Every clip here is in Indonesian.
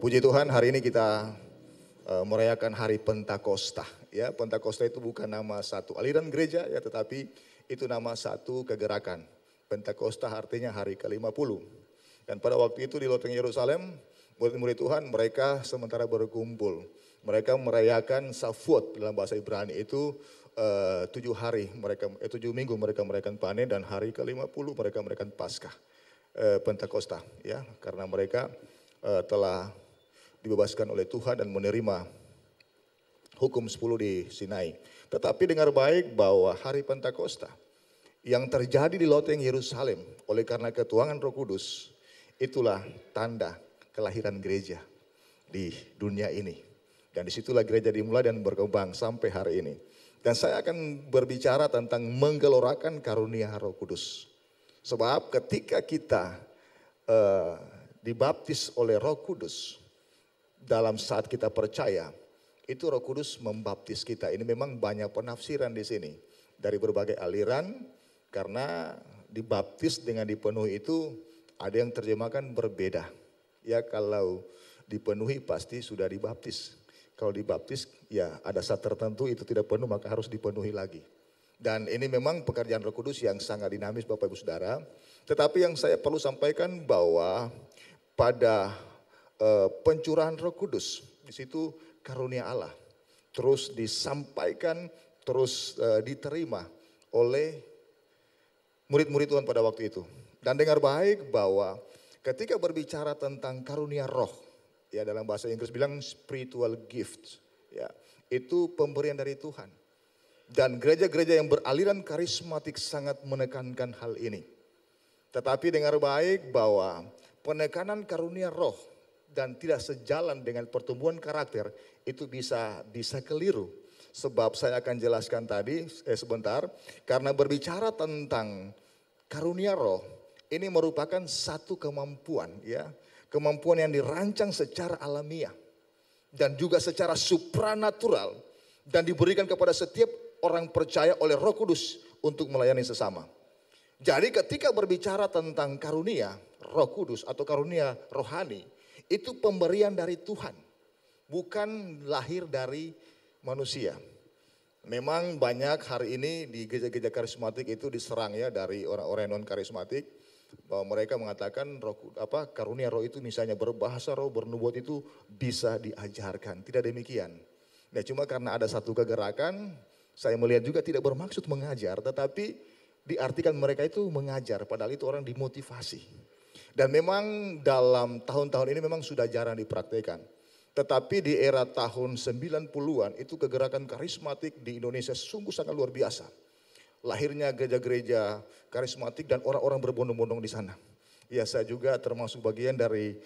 Puji Tuhan, hari ini kita merayakan hari Pentakosta. Ya, Pentakosta itu bukan nama satu aliran gereja ya, tetapi itu nama satu kegerakan. Pentakosta artinya hari ke-50. Dan pada waktu itu di loteng Yerusalem, murid-murid Tuhan mereka sementara berkumpul. Mereka merayakan Shavuot dalam bahasa Ibrani itu 7 hari mereka 7 minggu mereka merayakan panen, dan hari ke-50 mereka merayakan Paskah. Pentakosta ya, karena mereka telah dibebaskan oleh Tuhan dan menerima hukum 10 di Sinai. Tetapi dengar baik bahwa hari Pentakosta yang terjadi di loteng Yerusalem oleh karena ketuangan Roh Kudus, itulah tanda kelahiran gereja di dunia ini. Dan disitulah gereja dimulai dan berkembang sampai hari ini. Dan saya akan berbicara tentang menggelorakan karunia Roh Kudus. Sebab ketika kita dibaptis oleh Roh Kudus, dalam saat kita percaya, itu Roh Kudus membaptis kita. Ini memang banyak penafsiran di sini dari berbagai aliran, karena dibaptis dengan dipenuhi itu ada yang terjemahkan berbeda. Ya, kalau dipenuhi pasti sudah dibaptis. Kalau dibaptis ya ada saat tertentu itu tidak penuh, maka harus dipenuhi lagi. Dan ini memang pekerjaan Roh Kudus yang sangat dinamis Bapak Ibu Saudara. Tetapi yang saya perlu sampaikan bahwa pada pencurahan Roh Kudus, di situ karunia Allah terus disampaikan, terus diterima oleh murid-murid Tuhan pada waktu itu. Dan dengar baik bahwa ketika berbicara tentang karunia roh, ya dalam bahasa Inggris bilang spiritual gift, ya itu pemberian dari Tuhan. Dan gereja-gereja yang beraliran karismatik sangat menekankan hal ini. Tetapi dengar baik bahwa penekanan karunia roh dan tidak sejalan dengan pertumbuhan karakter itu bisa keliru. Sebab saya akan jelaskan tadi sebentar, karena berbicara tentang karunia roh ini merupakan satu kemampuan, ya, kemampuan yang dirancang secara alamiah dan juga secara supranatural dan diberikan kepada setiap orang percaya oleh Roh Kudus untuk melayani sesama. Jadi ketika berbicara tentang karunia Roh Kudus atau karunia rohani, itu pemberian dari Tuhan, bukan lahir dari manusia. Memang banyak hari ini di gereja-gereja karismatik itu diserang ya dari orang-orang non karismatik, bahwa mereka mengatakan karunia roh itu misalnya berbahasa roh, bernubuat itu bisa diajarkan. Tidak demikian. Nah, cuma karena ada satu kegerakan, saya melihat juga tidak bermaksud mengajar, tetapi diartikan mereka itu mengajar, padahal itu orang dimotivasi. Dan memang dalam tahun-tahun ini memang sudah jarang dipraktekkan. Tetapi di era tahun 90-an itu kegerakan karismatik di Indonesia sungguh sangat luar biasa. Lahirnya gereja-gereja karismatik dan orang-orang berbondong-bondong di sana. Ya, saya juga termasuk bagian dari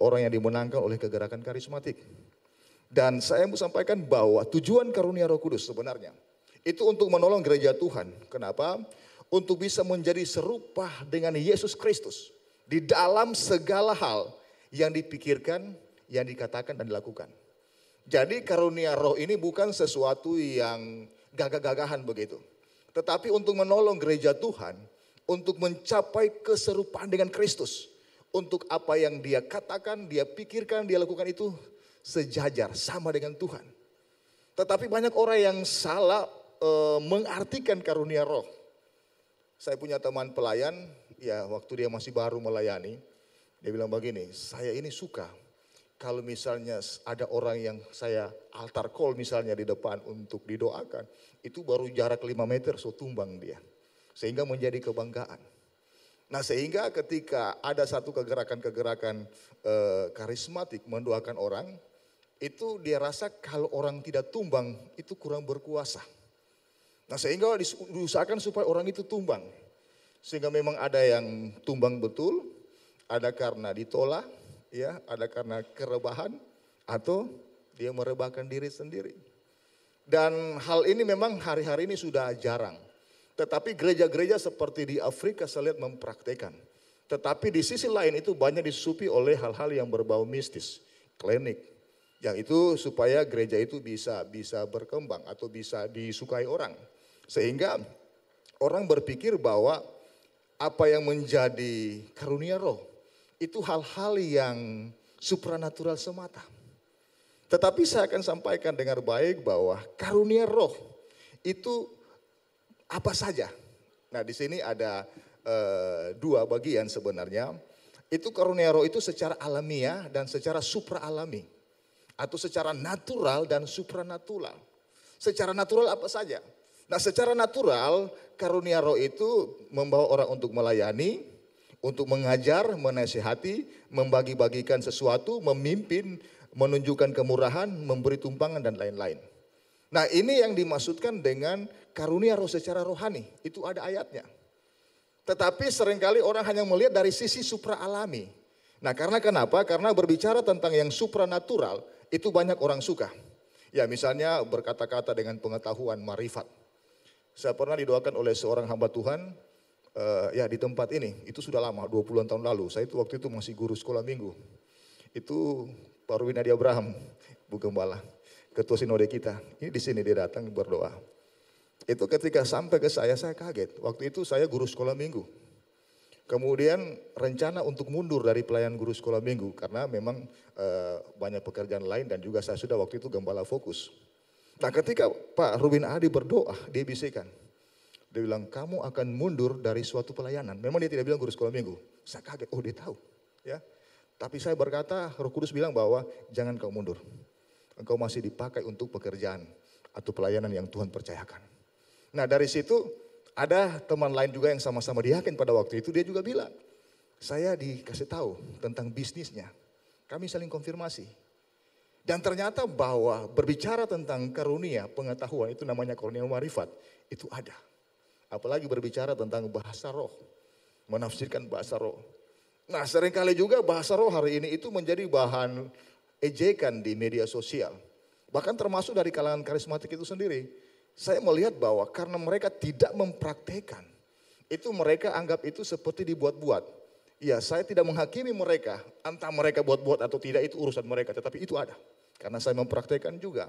orang yang dimenangkan oleh kegerakan karismatik. Dan saya mau sampaikan bahwa tujuan karunia Roh Kudus sebenarnya itu untuk menolong gereja Tuhan. Kenapa? Untuk bisa menjadi serupa dengan Yesus Kristus di dalam segala hal yang dipikirkan, yang dikatakan dan dilakukan. Jadi karunia roh ini bukan sesuatu yang gagah-gagahan begitu. Tetapi untuk menolong gereja Tuhan untuk mencapai keserupaan dengan Kristus. Untuk apa yang dia katakan, dia pikirkan, dia lakukan itu sejajar, sama dengan Tuhan. Tetapi banyak orang yang salah mengartikan karunia roh. Saya punya teman pelayan, ya waktu dia masih baru melayani, dia bilang begini, saya ini suka kalau misalnya ada orang yang saya altar call misalnya di depan untuk didoakan, itu baru jarak 5 meter so tumbang dia. Sehingga menjadi kebanggaan. Nah, sehingga ketika ada satu kegerakan-kegerakan karismatik mendoakan orang, itu dia rasa kalau orang tidak tumbang itu kurang berkuasa. Nah, sehingga diusahakan supaya orang itu tumbang. Sehingga memang ada yang tumbang betul, ada karena ditolak, ya, ada karena kerebahan, atau dia merebahkan diri sendiri. Dan hal ini memang hari-hari ini sudah jarang. Tetapi gereja-gereja seperti di Afrika saya lihat mempraktekkan. Tetapi di sisi lain itu banyak disusupi oleh hal-hal yang berbau mistis, klinik. Yang itu supaya gereja itu bisa berkembang atau bisa disukai orang. Sehingga orang berpikir bahwa apa yang menjadi karunia roh itu hal-hal yang supranatural semata. Tetapi saya akan sampaikan dengan baik bahwa karunia roh itu apa saja. Nah di sini ada dua bagian sebenarnya. Itu karunia roh itu secara alamiah dan secara supraalami. Atau secara natural dan supranatural. Secara natural apa saja? Nah secara natural karunia roh itu membawa orang untuk melayani, untuk mengajar, menasihati, membagi-bagikan sesuatu, memimpin, menunjukkan kemurahan, memberi tumpangan dan lain-lain. Nah ini yang dimaksudkan dengan karunia roh secara rohani, itu ada ayatnya. Tetapi seringkali orang hanya melihat dari sisi supraalami. Nah karena kenapa? Karena berbicara tentang yang supranatural, itu banyak orang suka. Ya misalnya berkata-kata dengan pengetahuan, marifat. Saya pernah didoakan oleh seorang hamba Tuhan, ya di tempat ini, itu sudah lama, 20-an tahun lalu. Saya itu waktu itu masih guru sekolah minggu. Itu Pak Ruwin Adi Abraham, Bu Gembala, ketua sinode kita. Ini di sini dia datang berdoa. Itu ketika sampai ke saya kaget. Waktu itu saya guru sekolah minggu. Kemudian rencana untuk mundur dari pelayan guru sekolah minggu karena memang banyak pekerjaan lain dan juga saya sudah waktu itu gembala fokus. Nah ketika Pak Ruwin Adi berdoa, dia bisikan. Dia bilang, kamu akan mundur dari suatu pelayanan. Memang dia tidak bilang guru sekolah minggu. Saya kaget, oh dia tahu. Ya. Tapi saya berkata, Roh Kudus bilang bahwa jangan kau mundur. Engkau masih dipakai untuk pekerjaan atau pelayanan yang Tuhan percayakan. Nah dari situ ada teman lain juga yang sama-sama diyakin pada waktu itu. Dia juga bilang, saya dikasih tahu tentang bisnisnya. Kami saling konfirmasi. Dan ternyata bahwa berbicara tentang karunia pengetahuan itu namanya karunia marifat. Itu ada. Apalagi berbicara tentang bahasa roh. Menafsirkan bahasa roh. Nah seringkali juga bahasa roh hari ini itu menjadi bahan ejekan di media sosial. Bahkan termasuk dari kalangan karismatik itu sendiri. Saya melihat bahwa karena mereka tidak mempraktekkan. Itu mereka anggap itu seperti dibuat-buat. Ya saya tidak menghakimi mereka. Entah mereka buat-buat atau tidak itu urusan mereka. Tetapi itu ada. Karena saya mempraktekkan juga.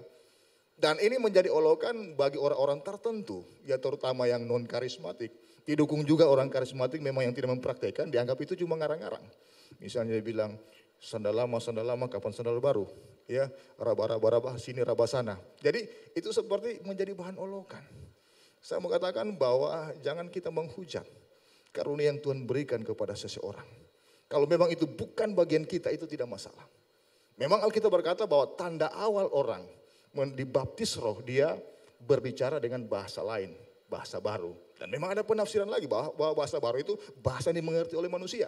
Dan ini menjadi olokan bagi orang-orang tertentu. Ya terutama yang non karismatik. Didukung juga orang karismatik memang yang tidak mempraktekkan, dianggap itu cuma ngarang-ngarang. Misalnya dia bilang, sandal lama, kapan sandal baru? Ya, raba-raba, sini raba sana. Jadi itu seperti menjadi bahan olokan. Saya mau katakan bahwa jangan kita menghujat karunia yang Tuhan berikan kepada seseorang. Kalau memang itu bukan bagian kita, itu tidak masalah. Memang Alkitab berkata bahwa tanda awal orang dibaptis roh, dia berbicara dengan bahasa lain, bahasa baru. Dan memang ada penafsiran lagi bahwa bahasa baru itu bahasa yang dimengerti oleh manusia.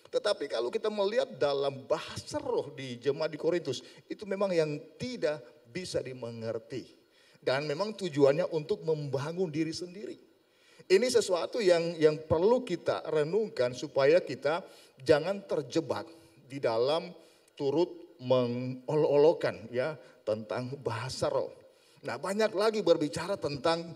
Tetapi kalau kita melihat dalam bahasa roh di jemaat di Korintus, itu memang yang tidak bisa dimengerti. Dan memang tujuannya untuk membangun diri sendiri. Ini sesuatu yang perlu kita renungkan supaya kita jangan terjebak di dalam turut mengolok-olokan ya tentang bahasa roh. Nah banyak lagi berbicara tentang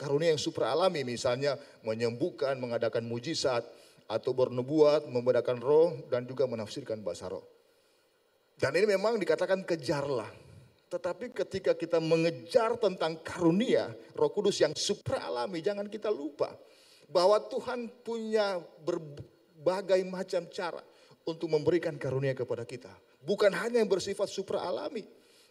karunia yang supraalami, misalnya menyembuhkan, mengadakan mujizat, atau bernubuat, membedakan roh, dan juga menafsirkan bahasa roh. Dan ini memang dikatakan kejarlah. Tetapi ketika kita mengejar tentang karunia Roh Kudus yang supraalami, jangan kita lupa bahwa Tuhan punya berbagai macam cara untuk memberikan karunia kepada kita. Bukan hanya yang bersifat supraalami,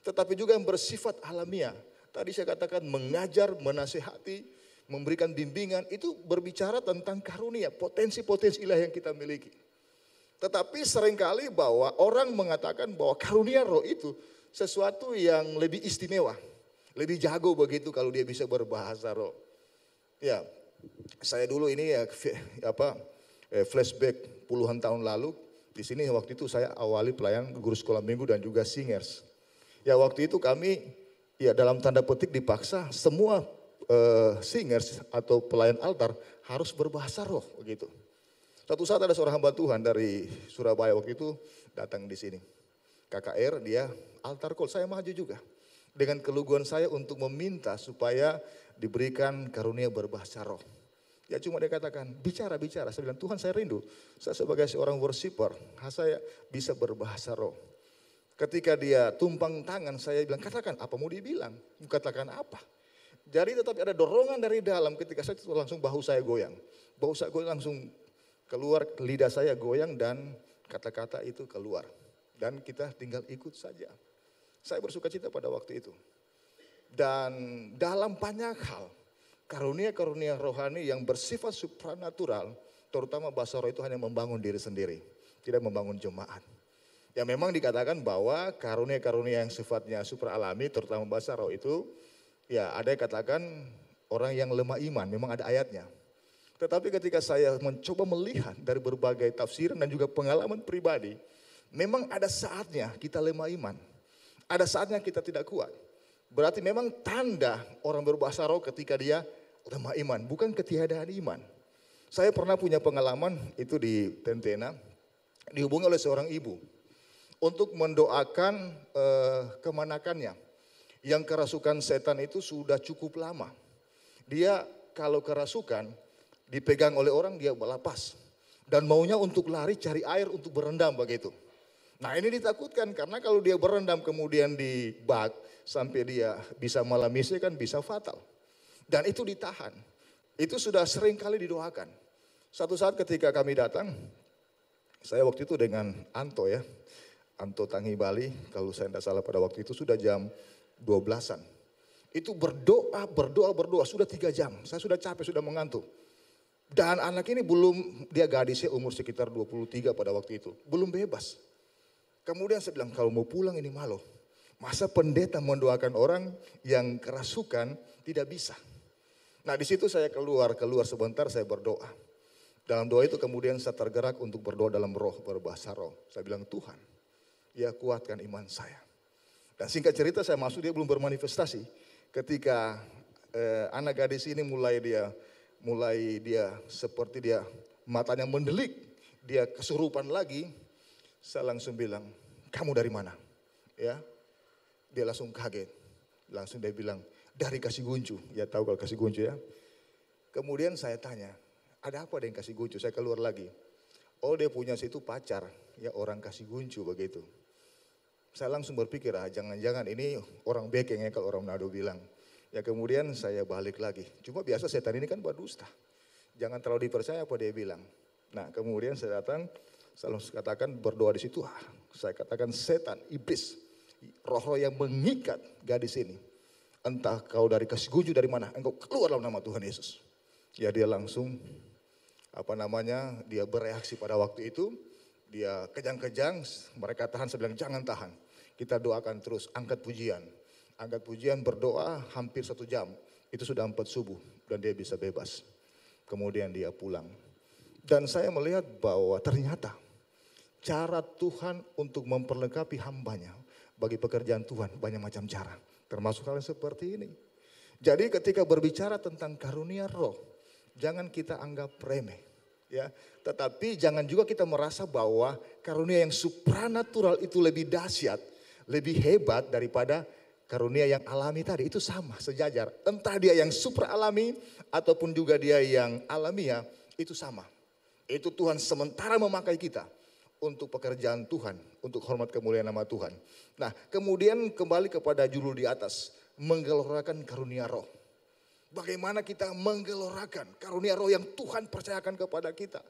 tetapi juga yang bersifat alamiah. Tadi saya katakan mengajar, menasihati, memberikan bimbingan, itu berbicara tentang karunia, potensi-potensi ilahi yang kita miliki. Tetapi seringkali bahwa orang mengatakan bahwa karunia roh itu sesuatu yang lebih istimewa, lebih jago begitu kalau dia bisa berbahasa roh. Ya, saya dulu ini ya flashback puluhan tahun lalu, di sini waktu itu saya awali pelayanan guru sekolah minggu dan juga singers. Ya waktu itu kami ya dalam tanda petik dipaksa semua singers atau pelayan altar harus berbahasa roh begitu. Suatu saat ada seorang hamba Tuhan dari Surabaya waktu itu datang di sini. KKR dia altar call, saya maju juga. Dengan keluguan saya untuk meminta supaya diberikan karunia berbahasa roh. Ya cuma dia katakan bicara. Saya bilang Tuhan saya rindu. Saya sebagai seorang worshiper saya bisa berbahasa roh. Ketika dia tumpang tangan saya bilang katakan apa mau dibilang. Katakan apa. Jadi tetapi ada dorongan dari dalam ketika saya itu langsung bahu saya goyang. Bahu saya goyang langsung keluar, lidah saya goyang dan kata-kata itu keluar. dan kita tinggal ikut saja. Saya bersuka cita pada waktu itu. Dan dalam banyak hal, karunia-karunia rohani yang bersifat supranatural, terutama basaro itu hanya membangun diri sendiri, tidak membangun jemaat. Ya memang dikatakan bahwa karunia-karunia yang sifatnya supraalami, terutama basaro itu, ya ada yang katakan orang yang lemah iman, memang ada ayatnya. Tetapi ketika saya mencoba melihat dari berbagai tafsiran dan juga pengalaman pribadi, memang ada saatnya kita lemah iman. Ada saatnya kita tidak kuat. Berarti memang tanda orang berbahasa roh ketika dia lemah iman, bukan ketiadaan iman. Saya pernah punya pengalaman itu di Tentena, dihubungi oleh seorang ibu untuk mendoakan kemanakannya. Yang kerasukan setan itu sudah cukup lama. Dia kalau kerasukan dipegang oleh orang dia melepas. Dan maunya untuk lari cari air untuk berendam begitu. Nah ini ditakutkan karena kalau dia berendam kemudian di bak sampai dia bisa malamisi kan bisa fatal. Dan itu ditahan. Itu sudah sering kali didoakan. Satu saat ketika kami datang, saya waktu itu dengan Anto ya. Anto Tangi Bali, kalau saya tidak salah pada waktu itu sudah jam 12-an. Itu berdoa, sudah 3 jam. Saya sudah capek, sudah mengantuk. Dan anak ini belum, dia gadisnya umur sekitar 23 pada waktu itu. Belum bebas. Kemudian saya bilang, kalau mau pulang ini malu. Masa pendeta mendoakan orang yang kerasukan tidak bisa. Nah di situ saya keluar sebentar saya berdoa. Dalam doa itu kemudian saya tergerak untuk berdoa dalam roh, berbahasa roh. Saya bilang Tuhan, ya kuatkan iman saya. Dan singkat cerita saya masuk dia belum bermanifestasi. Ketika anak gadis ini mulai dia seperti dia matanya mendelik. Dia kesurupan lagi. Saya langsung bilang, kamu dari mana? Ya, dia langsung kaget. Langsung dia bilang, dari Kasiguncu. Ya tahu kalau Kasiguncu ya. Kemudian saya tanya, ada apa dengan Kasiguncu? Saya keluar lagi. Oh dia punya situ pacar, ya orang Kasiguncu begitu. Saya langsung berpikir, jangan-jangan ini orang bekeng ya kalau orang Manado bilang. Ya kemudian saya balik lagi. Cuma biasa setan ini kan berdusta. Jangan terlalu dipercaya apa dia bilang. Nah kemudian saya datang, saya langsung katakan berdoa di situ. Saya katakan setan, iblis, roh-roh yang mengikat gadis ini. Entah kau dari Kasiguncu dari mana, engkau keluar dalam nama Tuhan Yesus. Ya dia langsung, dia bereaksi pada waktu itu. Dia kejang-kejang, mereka tahan, saya bilang jangan tahan. Kita doakan terus, angkat pujian. Angkat pujian berdoa hampir 1 jam. Itu sudah 4 subuh dan dia bisa bebas. Kemudian dia pulang. Dan saya melihat bahwa ternyata cara Tuhan untuk memperlengkapi hambanya bagi pekerjaan Tuhan banyak macam cara. Termasuk hal seperti ini. Jadi ketika berbicara tentang karunia roh, jangan kita anggap remeh. Ya, tetapi jangan juga kita merasa bahwa karunia yang supranatural itu lebih dahsyat, lebih hebat daripada karunia yang alami tadi. Itu sama, sejajar. Entah dia yang supraalami ataupun juga dia yang alamiah, itu sama. Itu Tuhan sementara memakai kita untuk pekerjaan Tuhan, untuk hormat kemuliaan nama Tuhan. Nah, kemudian kembali kepada judul di atas, menggelorakan karunia roh. Bagaimana kita menggelorakan karunia roh yang Tuhan percayakan kepada kita.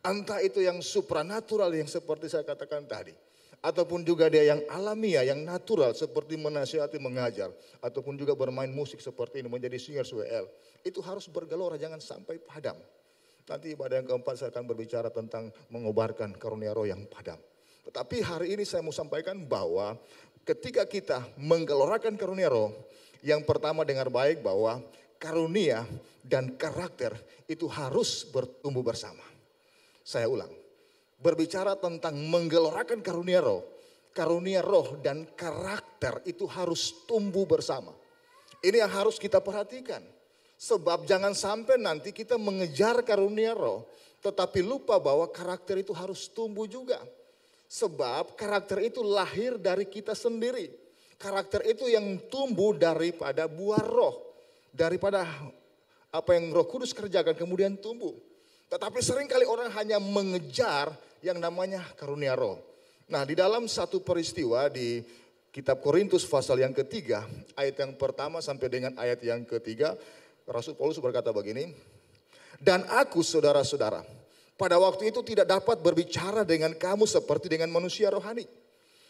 Entah itu yang supranatural yang seperti saya katakan tadi. Ataupun juga dia yang alamiah, yang natural seperti menasihati, mengajar. Ataupun juga bermain musik seperti ini, menjadi singer WL. Itu harus bergelora, jangan sampai padam. Nanti pada yang keempat saya akan berbicara tentang mengobarkan karunia roh yang padam. Tetapi hari ini saya mau sampaikan bahwa ketika kita menggelorakan karunia roh, yang pertama dengar baik bahwa karunia dan karakter itu harus bertumbuh bersama. Saya ulang, berbicara tentang menggelorakan karunia roh dan karakter itu harus tumbuh bersama. Ini yang harus kita perhatikan. Sebab jangan sampai nanti kita mengejar karunia roh, tetapi lupa bahwa karakter itu harus tumbuh juga. Sebab karakter itu lahir dari kita sendiri. Karakter itu yang tumbuh daripada buah roh. Daripada apa yang Roh Kudus kerjakan kemudian tumbuh. Tetapi seringkali orang hanya mengejar yang namanya karunia roh. Nah di dalam satu peristiwa di kitab Korintus pasal yang ketiga, ayat yang pertama sampai dengan ayat yang ketiga, Rasul Paulus berkata begini, dan aku saudara-saudara, pada waktu itu tidak dapat berbicara dengan kamu seperti dengan manusia rohani.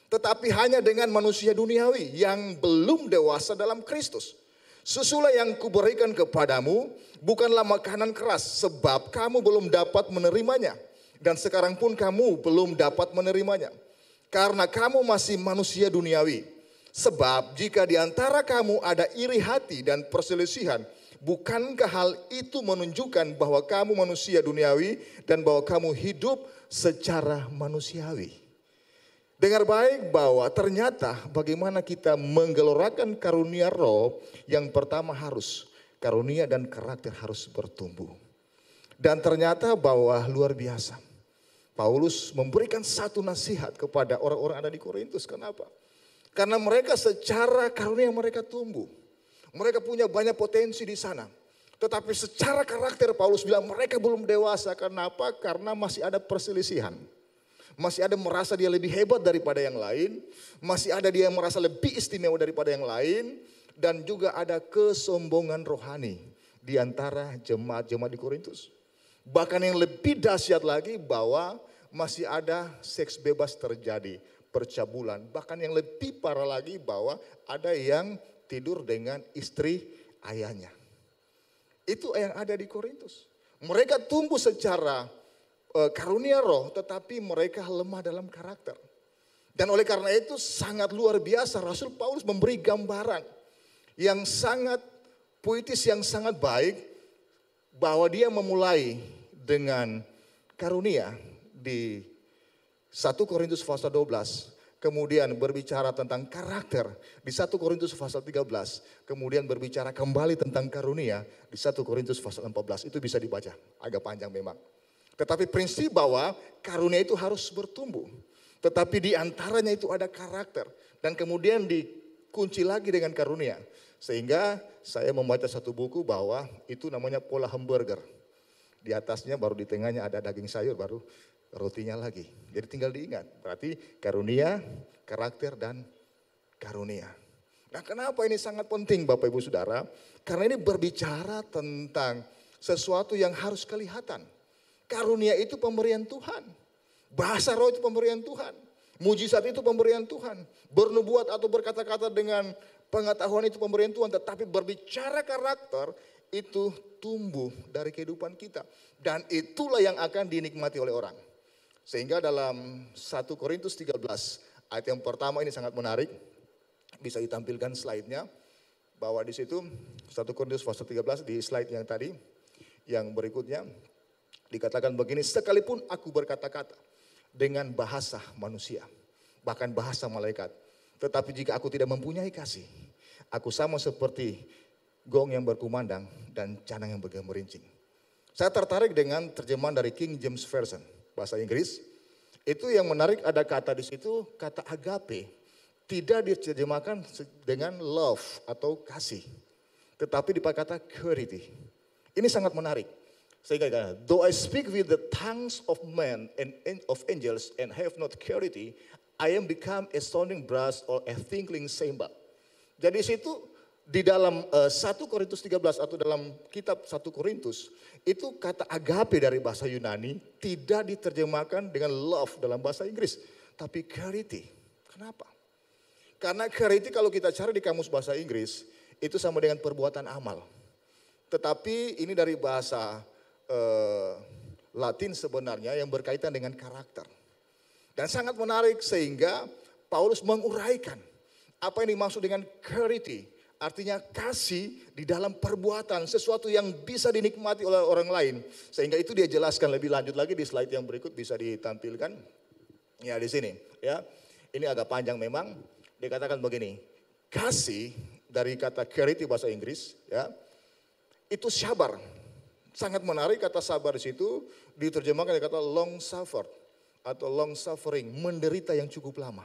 tetapi hanya dengan manusia duniawi yang belum dewasa dalam Kristus. Susulah yang kuberikan kepadamu bukanlah makanan keras, sebab kamu belum dapat menerimanya. Dan sekarang pun kamu belum dapat menerimanya, karena kamu masih manusia duniawi. Sebab jika di antara kamu ada iri hati dan perselisihan, bukankah hal itu menunjukkan bahwa kamu manusia duniawi dan bahwa kamu hidup secara manusiawi? Dengar baik bahwa ternyata bagaimana kita menggelorakan karunia roh, yang pertama harus karunia dan karakter harus bertumbuh. Dan ternyata bahwa luar biasa. Paulus memberikan satu nasihat kepada orang-orang ada di Korintus. Kenapa? Karena mereka secara karunia mereka tumbuh. Mereka punya banyak potensi di sana. Tetapi secara karakter Paulus bilang mereka belum dewasa. Kenapa? Karena masih ada perselisihan. Masih ada merasa dia lebih hebat daripada yang lain. Masih ada dia yang merasa lebih istimewa daripada yang lain. Dan juga ada kesombongan rohani di antara jemaat-jemaat di Korintus. Bahkan yang lebih dahsyat lagi bahwa masih ada seks bebas terjadi, percabulan. Bahkan yang lebih parah lagi bahwa ada yang tidur dengan istri ayahnya. Itu yang ada di Korintus. Mereka tumbuh secara karunia roh, tetapi mereka lemah dalam karakter. Dan oleh karena itu sangat luar biasa Rasul Paulus memberi gambaran yang sangat puitis, yang sangat baik, bahwa dia memulai dengan karunia di 1 Korintus pasal 12. Kemudian berbicara tentang karakter di 1 Korintus pasal 13. Kemudian berbicara kembali tentang karunia di 1 Korintus pasal 14. Itu bisa dibaca, agak panjang memang. Tetapi prinsip bahwa karunia itu harus bertumbuh. Tetapi di antaranya itu ada karakter. Dan kemudian dikunci lagi dengan karunia. Sehingga saya membaca satu buku bahwa itu namanya pola hamburger. Di atasnya baru di tengahnya ada daging sayur, baru rotinya lagi. Jadi tinggal diingat, berarti karunia, karakter, dan karunia. Nah, kenapa ini sangat penting Bapak Ibu Saudara? Karena ini berbicara tentang sesuatu yang harus kelihatan. Karunia itu pemberian Tuhan. Bahasa roh itu pemberian Tuhan. Mujizat itu pemberian Tuhan. Bernubuat atau berkata-kata dengan pengetahuan itu pemberian Tuhan. Tetapi berbicara karakter itu tumbuh dari kehidupan kita. Dan itulah yang akan dinikmati oleh orang. Sehingga dalam 1 Korintus 13 ayat yang pertama ini sangat menarik. Bisa ditampilkan slide-nya. Bahwa di situ 1 Korintus pasal 13 di slide yang tadi. Yang berikutnya dikatakan begini, sekalipun aku berkata-kata dengan bahasa manusia, bahkan bahasa malaikat. Tetapi jika aku tidak mempunyai kasih, aku sama seperti gong yang berkumandang dan canang yang bergemerincing. Saya tertarik dengan terjemahan dari King James Version, bahasa Inggris. Itu yang menarik, ada kata di situ, kata agape. Tidak diterjemahkan dengan love atau kasih. Tetapi dipakai kata charity. Ini sangat menarik. Sehingga, though I speak with the tongues of men and of angels and have not charity, I am become a sounding brass or a tinkling cymbal. Jadi situ di dalam 1 Korintus 13 atau dalam kitab 1 Korintus, itu kata agape dari bahasa Yunani tidak diterjemahkan dengan love dalam bahasa Inggris, tapi charity. Kenapa? Karena charity kalau kita cari di kamus bahasa Inggris, itu sama dengan perbuatan amal. Tetapi ini dari bahasa Latin sebenarnya yang berkaitan dengan karakter. Dan sangat menarik sehingga Paulus menguraikan apa yang dimaksud dengan charity. Artinya kasih di dalam perbuatan, sesuatu yang bisa dinikmati oleh orang lain. Sehingga itu dia jelaskan lebih lanjut lagi di slide yang berikut, bisa ditampilkan. Ya di sini ya. Ini agak panjang memang. Dikatakan begini, kasih dari kata charity bahasa Inggris ya. Itu sabar. Sangat menarik kata sabar di situ diterjemahkan dengan kata long suffer atau long suffering, menderita yang cukup lama.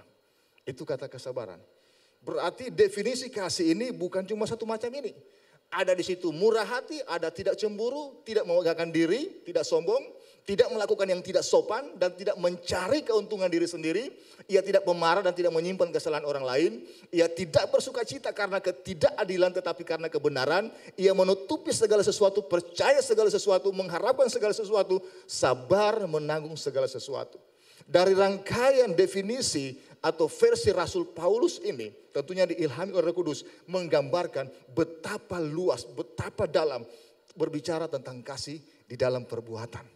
Itu kata kesabaran. Berarti definisi kasih ini bukan cuma satu macam ini. Ada di situ murah hati, ada tidak cemburu, tidak memegahkan diri, tidak sombong, tidak melakukan yang tidak sopan dan tidak mencari keuntungan diri sendiri. Ia tidak pemarah dan tidak menyimpan kesalahan orang lain. Ia tidak bersuka cita karena ketidakadilan tetapi karena kebenaran. Ia menutupi segala sesuatu, percaya segala sesuatu, mengharapkan segala sesuatu, sabar menanggung segala sesuatu. Dari rangkaian definisi atau versi Rasul Paulus ini tentunya diilhami oleh Roh Kudus menggambarkan betapa luas, betapa dalam berbicara tentang kasih di dalam perbuatan.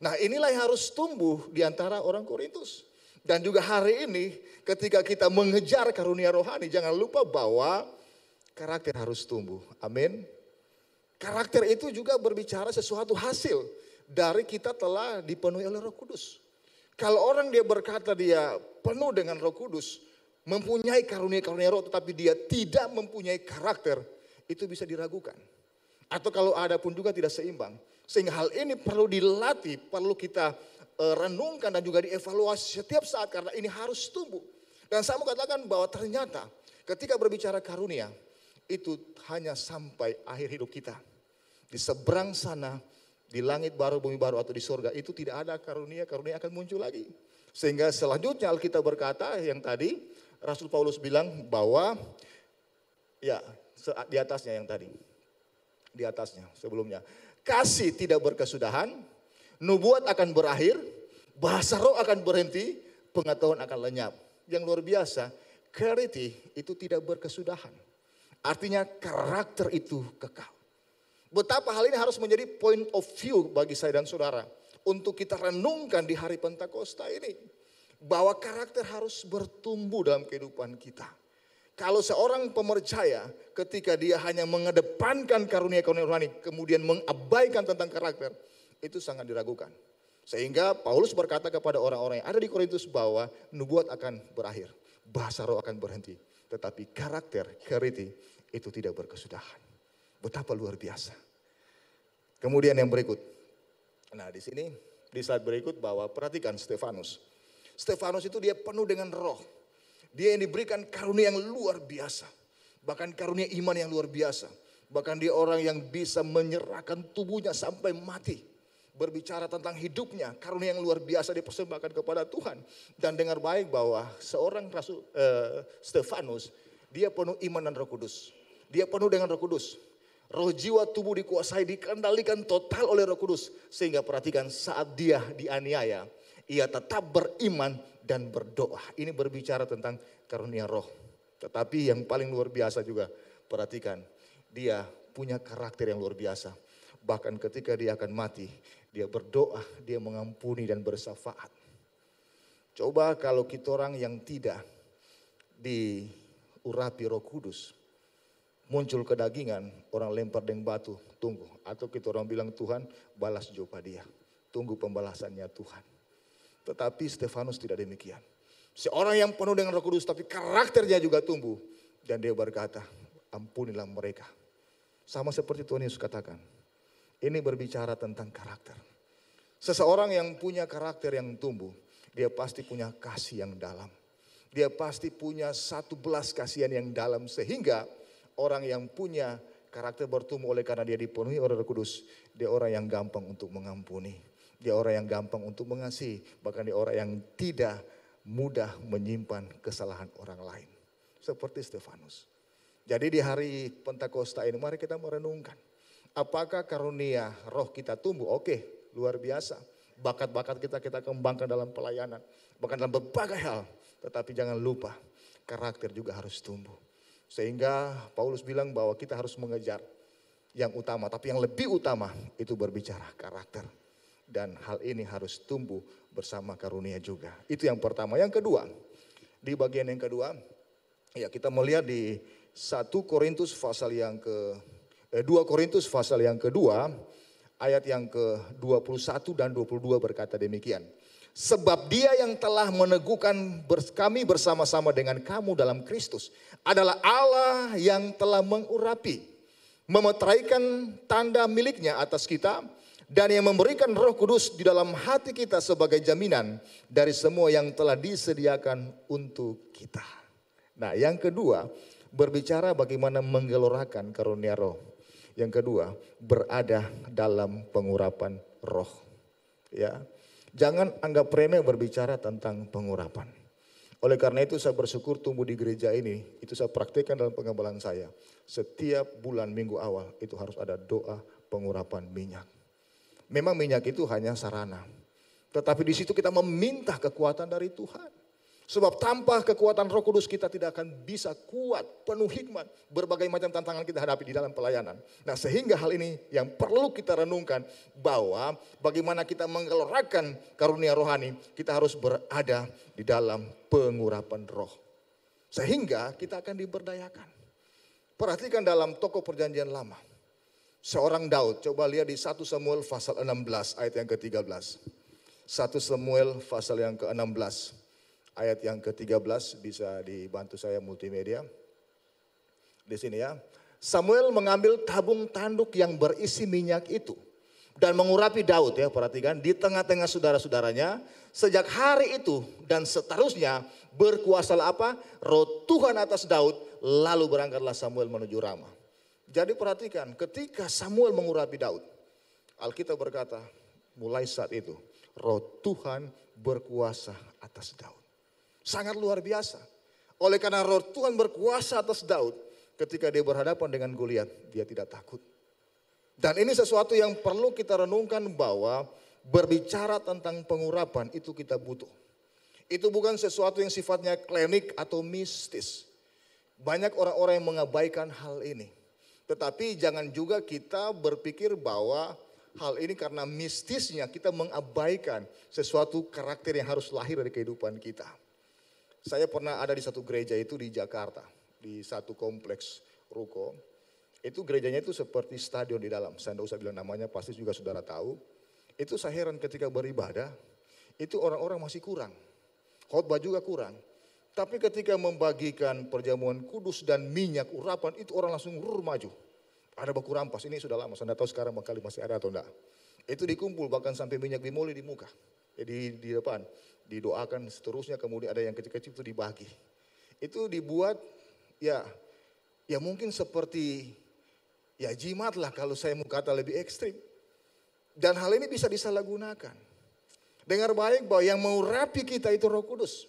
Nah, inilah yang harus tumbuh di antara orang Korintus. Dan juga hari ini ketika kita mengejar karunia rohani, jangan lupa bahwa karakter harus tumbuh. Amin. Karakter itu juga berbicara sesuatu hasil dari kita telah dipenuhi oleh Roh Kudus. Kalau orang dia berkata dia penuh dengan Roh Kudus, mempunyai karunia-karunia roh tetapi dia tidak mempunyai karakter, itu bisa diragukan. Atau kalau ada pun juga tidak seimbang. Sehingga hal ini perlu dilatih, perlu kita renungkan dan juga dievaluasi setiap saat karena ini harus tumbuh. Dan saya mau katakan bahwa ternyata ketika berbicara karunia itu hanya sampai akhir hidup kita. Di seberang sana, di langit baru, bumi baru atau di surga itu tidak ada karunia akan muncul lagi. Sehingga selanjutnya Alkitab berkata yang tadi Rasul Paulus bilang bahwa ya di atasnya yang tadi. Di atasnya sebelumnya. Kasih tidak berkesudahan. Nubuat akan berakhir, bahasa roh akan berhenti, pengetahuan akan lenyap. Yang luar biasa, clarity itu tidak berkesudahan. Artinya karakter itu kekal. Betapa hal ini harus menjadi point of view bagi saya dan saudara. Untuk kita renungkan di hari Pentakosta ini. Bahwa karakter harus bertumbuh dalam kehidupan kita. Kalau seorang pemercaya ketika dia hanya mengedepankan karunia-karunia rohani, kemudian mengabaikan tentang karakter, itu sangat diragukan. Sehingga Paulus berkata kepada orang-orang yang ada di Korintus bahwa nubuat akan berakhir, bahasa roh akan berhenti. Tetapi karakter, clarity itu tidak berkesudahan. Betapa luar biasa. Kemudian yang berikut. Nah di sini, di slide berikut bahwa perhatikan Stefanus. Stefanus itu dia penuh dengan roh. Dia yang diberikan karunia yang luar biasa. Bahkan karunia iman yang luar biasa. Bahkan dia orang yang bisa menyerahkan tubuhnya sampai mati. Berbicara tentang hidupnya, karunia yang luar biasa dipersembahkan kepada Tuhan. Dan dengar baik bahwa seorang Rasul Stefanus, dia penuh iman dan Roh Kudus. Dia penuh dengan Roh Kudus. Roh jiwa tubuh dikuasai, dikendalikan total oleh Roh Kudus. Sehingga perhatikan saat dia dianiaya, ia tetap beriman dan berdoa. Ini berbicara tentang karunia roh. Tetapi yang paling luar biasa juga, perhatikan, dia punya karakter yang luar biasa. Bahkan ketika dia akan mati, dia berdoa, dia mengampuni dan bersyafaat. Coba kalau kita orang yang tidak diurapi Roh Kudus, muncul kedagingan, orang lempar dengan batu, tunggu. Atau kita orang bilang Tuhan balas jawab dia, tunggu pembalasannya Tuhan. Tetapi Stefanus tidak demikian. Seorang yang penuh dengan Roh Kudus tapi karakternya juga tumbuh. Dan dia berkata, ampunilah mereka. Sama seperti Tuhan Yesus katakan. Ini berbicara tentang karakter. Seseorang yang punya karakter yang tumbuh, dia pasti punya kasih yang dalam. Dia pasti punya satu belas kasihan yang dalam. Sehingga orang yang punya karakter bertumbuh oleh karena dia dipenuhi oleh Roh Kudus. Dia orang yang gampang untuk mengampuni. Dia orang yang gampang untuk mengasihi. Bahkan dia orang yang tidak mudah menyimpan kesalahan orang lain. Seperti Stefanus. Jadi di hari Pentakosta ini mari kita merenungkan. Apakah karunia roh kita tumbuh? Oke, luar biasa. Bakat-bakat kita kembangkan dalam pelayanan. Bahkan dalam berbagai hal. Tetapi jangan lupa karakter juga harus tumbuh. Sehingga Paulus bilang bahwa kita harus mengejar yang utama. Tapi yang lebih utama itu berbicara karakter. Dan hal ini harus tumbuh bersama karunia juga. Itu yang pertama. Yang kedua, di bagian yang kedua, ya kita melihat di 1 Korintus pasal yang 2 Korintus pasal yang kedua, ayat yang ke-21 dan 22 berkata demikian. Sebab dia yang telah meneguhkan kami bersama-sama dengan kamu dalam Kristus adalah Allah yang telah mengurapi, memeteraikan tanda miliknya atas kita, dan yang memberikan Roh Kudus di dalam hati kita sebagai jaminan dari semua yang telah disediakan untuk kita. Nah yang kedua, berbicara bagaimana menggelorakan karunia roh. Yang kedua, berada dalam pengurapan roh. Ya, jangan anggap remeh berbicara tentang pengurapan. Oleh karena itu saya bersyukur tumbuh di gereja ini, itu saya praktikkan dalam pengembalaan saya. Setiap bulan minggu awal itu harus ada doa pengurapan minyak. Memang minyak itu hanya sarana. Tetapi di situ kita meminta kekuatan dari Tuhan. Sebab tanpa kekuatan Roh Kudus kita tidak akan bisa kuat, penuh hikmat, berbagai macam tantangan kita hadapi di dalam pelayanan. Nah, sehingga hal ini yang perlu kita renungkan bahwa bagaimana kita menggelorakan karunia rohani, kita harus berada di dalam pengurapan roh. Sehingga kita akan diberdayakan. Perhatikan dalam tokoh perjanjian lama. Seorang Daud, coba lihat di 1 Samuel pasal 16 ayat yang ke-13. 1 Samuel pasal yang ke-16 ayat yang ke-13, bisa dibantu saya multimedia. Di sini ya. Samuel mengambil tabung tanduk yang berisi minyak itu dan mengurapi Daud, ya perhatikan, di tengah-tengah saudara-saudaranya. Sejak hari itu dan seterusnya berkuasalah apa? Roh Tuhan atas Daud, lalu berangkatlah Samuel menuju Rama. Jadi perhatikan, ketika Samuel mengurapi Daud, Alkitab berkata, mulai saat itu Roh Tuhan berkuasa atas Daud. Sangat luar biasa. Oleh karena Roh Tuhan berkuasa atas Daud, ketika dia berhadapan dengan Goliat, dia tidak takut. Dan ini sesuatu yang perlu kita renungkan, bahwa berbicara tentang pengurapan itu kita butuh. Itu bukan sesuatu yang sifatnya klinik atau mistis. Banyak orang-orang yang mengabaikan hal ini. Tetapi jangan juga kita berpikir bahwa hal ini karena mistisnya kita mengabaikan sesuatu karakter yang harus lahir dari kehidupan kita. Saya pernah ada di satu gereja itu di Jakarta, di satu kompleks ruko. Itu gerejanya itu seperti stadion di dalam. Saya tidak usah bilang namanya, pasti juga saudara tahu. Itu saya heran ketika beribadah, itu orang-orang masih kurang. Khotbah juga kurang. Tapi ketika membagikan perjamuan kudus dan minyak urapan, itu orang langsung maju. Ada baku rampas, ini sudah lama, saya tidak tahu sekarang bakal masih ada atau enggak. Itu dikumpul, bahkan sampai minyak dimoli di muka. Jadi di depan, didoakan seterusnya, kemudian ada yang kecil-kecil itu dibagi. Itu dibuat ya mungkin seperti ya jimat lah kalau saya mau kata lebih ekstrim. Dan hal ini bisa disalahgunakan. Dengar baik bahwa yang mengurapi kita itu Roh Kudus.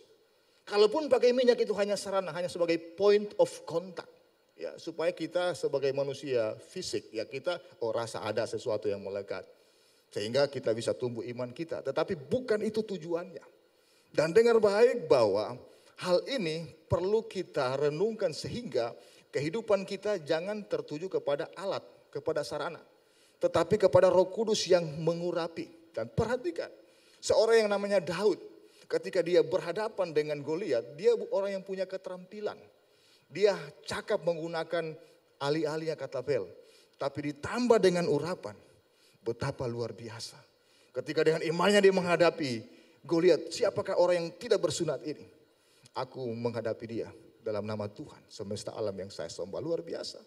Kalaupun pakai minyak itu hanya sarana, hanya sebagai point of contact. Ya, supaya kita sebagai manusia fisik, ya kita rasa ada sesuatu yang melekat. Sehingga kita bisa tumbuh iman kita. Tetapi bukan itu tujuannya. Dan dengar baik bahwa hal ini perlu kita renungkan sehingga kehidupan kita jangan tertuju kepada alat, kepada sarana. Tetapi kepada Roh Kudus yang mengurapi. Dan perhatikan, seorang yang namanya Daud, ketika dia berhadapan dengan Goliat, dia orang yang punya keterampilan. Dia cakap menggunakan alih-alihnya kata bel. Tapi ditambah dengan urapan, betapa luar biasa. Ketika dengan imannya dia menghadapi Goliat, siapakah orang yang tidak bersunat ini? Aku menghadapi dia dalam nama Tuhan semesta alam yang saya sembah. Luar biasa.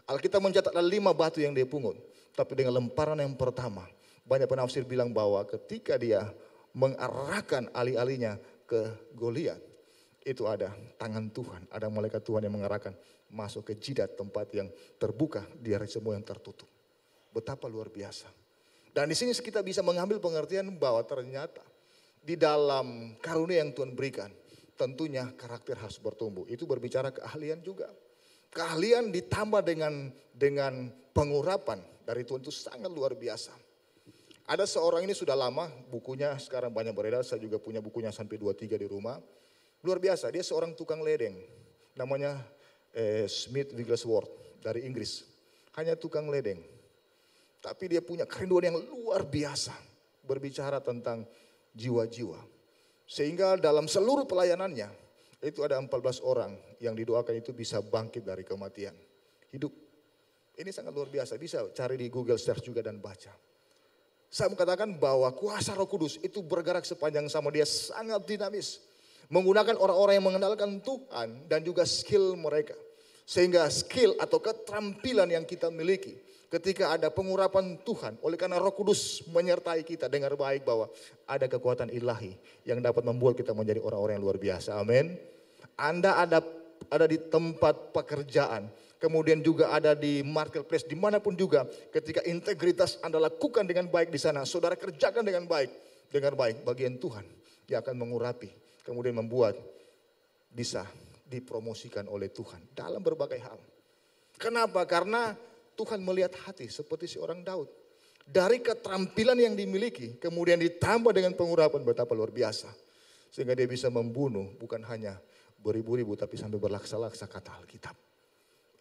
Alkitab mencatat ada 5 batu yang dia pungut. Tapi dengan lemparan yang pertama, banyak penafsir bilang bahwa ketika dia mengarahkan alih-alihnya ke Goliat, itu ada tangan Tuhan, ada malaikat Tuhan yang mengarahkan masuk ke jidat tempat yang terbuka, dari semua yang tertutup. Betapa luar biasa. Dan di sini kita bisa mengambil pengertian bahwa ternyata di dalam karunia yang Tuhan berikan, tentunya karakter harus bertumbuh. Itu berbicara keahlian juga. Keahlian ditambah dengan pengurapan dari Tuhan itu sangat luar biasa. Ada seorang ini sudah lama, bukunya sekarang banyak beredar, saya juga punya bukunya sampai 2-3 di rumah. Luar biasa, dia seorang tukang ledeng, namanya Smith Wigglesworth dari Inggris. Hanya tukang ledeng, tapi dia punya kerinduan yang luar biasa berbicara tentang jiwa-jiwa. Sehingga dalam seluruh pelayanannya, itu ada 14 orang yang didoakan itu bisa bangkit dari kematian, hidup. Ini sangat luar biasa, bisa cari di Google search juga dan baca. Saya mau katakan bahwa kuasa Roh Kudus itu bergerak sepanjang sama, dia sangat dinamis. Menggunakan orang-orang yang mengenalkan Tuhan dan juga skill mereka. Sehingga skill atau keterampilan yang kita miliki ketika ada pengurapan Tuhan, oleh karena Roh Kudus menyertai kita, dengar baik bahwa ada kekuatan ilahi yang dapat membuat kita menjadi orang-orang yang luar biasa. Amin. Anda ada di tempat pekerjaan, kemudian juga ada di marketplace, dimanapun juga, ketika integritas Anda lakukan dengan baik di sana, saudara kerjakan dengan baik, dengar baik, bagian Tuhan yang akan mengurapi, kemudian membuat bisa dipromosikan oleh Tuhan dalam berbagai hal. Kenapa? Karena Tuhan melihat hati seperti seorang Daud. Dari keterampilan yang dimiliki, kemudian ditambah dengan pengurapan, betapa luar biasa. Sehingga dia bisa membunuh bukan hanya beribu-ribu tapi sampai berlaksa-laksa kata Alkitab.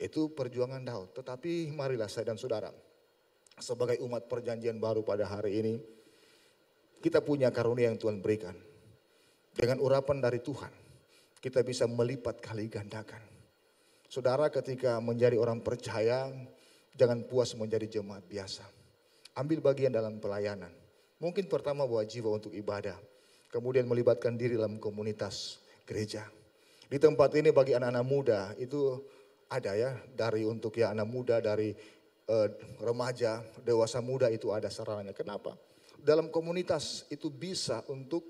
Itu perjuangan Daud. Tetapi marilah saya dan saudara, sebagai umat perjanjian baru pada hari ini, kita punya karunia yang Tuhan berikan. Dengan urapan dari Tuhan, kita bisa melipat kali gandakan. Saudara, ketika menjadi orang percaya, jangan puas menjadi jemaat biasa. Ambil bagian dalam pelayanan. Mungkin pertama bawa jiwa untuk ibadah, kemudian melibatkan diri dalam komunitas gereja. Di tempat ini bagi anak-anak muda itu ada ya, dari untuk ya anak muda, dari remaja, dewasa muda itu ada sarannya. Kenapa? Dalam komunitas itu bisa untuk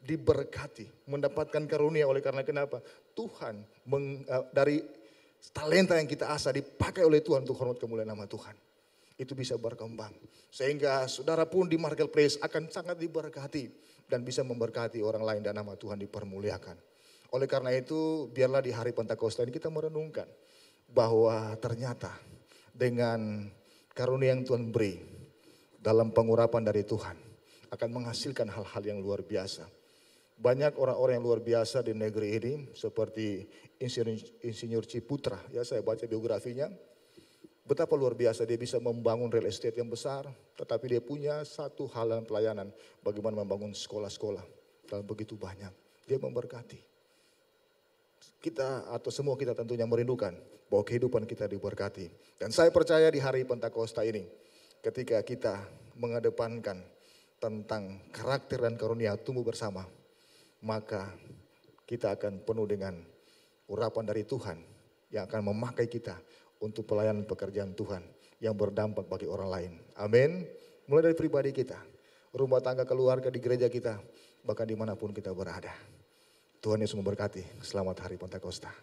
diberkati, mendapatkan karunia. Oleh karena kenapa? Tuhan dari talenta yang kita asah dipakai oleh Tuhan untuk hormat kemuliaan nama Tuhan. Itu bisa berkembang. Sehingga saudara pun di marketplace akan sangat diberkati dan bisa memberkati orang lain dan nama Tuhan dipermuliakan. Oleh karena itu biarlah di hari Pentakosta ini kita merenungkan bahwa ternyata dengan karunia yang Tuhan beri dalam pengurapan dari Tuhan akan menghasilkan hal-hal yang luar biasa. Banyak orang-orang yang luar biasa di negeri ini seperti Insinyur Ciputra, ya saya baca biografinya. Betapa luar biasa dia bisa membangun real estate yang besar, tetapi dia punya satu hal dalam pelayanan, bagaimana membangun sekolah-sekolah. Dan begitu banyak, dia memberkati. Kita atau semua kita tentunya merindukan bahwa kehidupan kita diberkati. Dan saya percaya di hari Pentakosta ini, ketika kita mengedepankan tentang karakter dan karunia tumbuh bersama, maka kita akan penuh dengan urapan dari Tuhan yang akan memakai kita untuk pelayanan pekerjaan Tuhan yang berdampak bagi orang lain. Amin. Mulai dari pribadi kita, rumah tangga, keluarga, di gereja kita, bahkan dimanapun kita berada. Tuhan Yesus memberkati. Selamat hari Pentakosta.